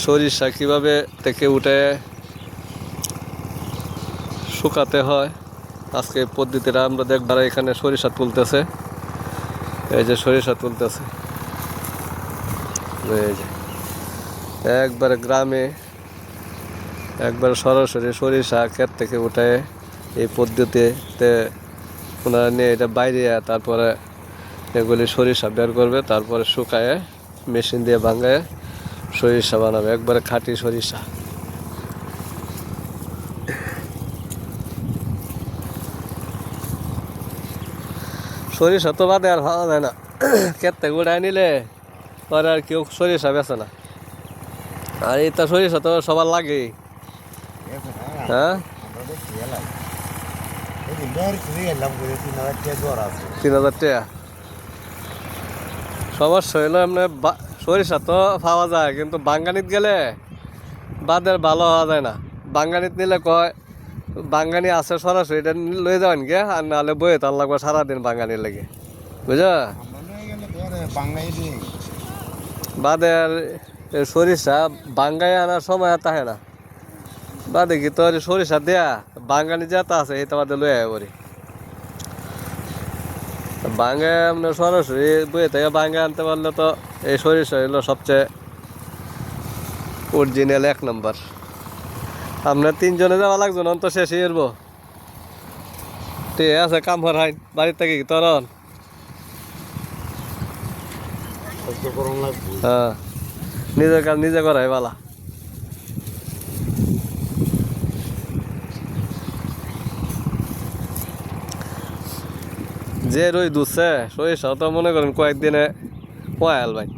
সরিষা কিভাবে থেকে উঠে শুকাতে হয় আজকে পদ্ধতিটা আমরা দেখব। এখানে সরিষা তুলতেছে, এই যে সরিষা তুলতেছে, এই যে একবারে গ্রামে একবারে সরাসরি সরিষা ক্ষেত থেকে উঠে এই পদ্ধতিতে ওনারা নিয়ে এটা বাইরে তারপরে এগুলি সরিষা বের করবে, তারপরে শুকায়ে মেশিন দিয়ে ভাঙায় সরিষা বানাবে, একবারে খাঁটি সরিষা। সরিষা তো বাদে আর ভালো যায় না, ক্ষেত থেকে উঠায় নিলে পরে আর কেউ সরিষা বেছে না। আর এটা সরিষা তো সবার লাগেই। হ্যাঁ, 3,000 টাকা। সমস্যা হইলো এমনি সরিষা তো পাওয়া যায়, কিন্তু বাঙ্গানিত গেলে বাদের ভালো হওয়া যায় না। বাঙ্গানিত নিলে কয় বাঙ্গানি আছে সরাসরি এটা লয়ে যাবেন গে, আর নাহলে বইয়ে তার লাগবে সারাদিন বাঙ্গানির লেগে, বুঝা। বাদের সরিষা বাঙ্গাই আনার সময় থাকে না, বাদে কি তোর সরিষা দেয়া বাঙ্গানি যেটা আছে এটা বাদে লয়ে আয় পরি বাঙ্গায় আপনার সরাসরি বইয়ে থেকে বাঙ্গায় আনতে পারলে তো এই সরিষা হইলো সবচেয়ে অরিজিনাল 1 নম্বর। আপনার 3 জনে যাওয়া লাগবে না তো শেষই এরব। ঠিক আছে, কাম হর হাইন বাড়ির থেকে কি তরন। হ্যাঁ, নিজের কাজ নিজে করাই বালা। যে রই দুধছে সরিষা তো মনে করেন কয়েকদিনে পয়াল ভাই।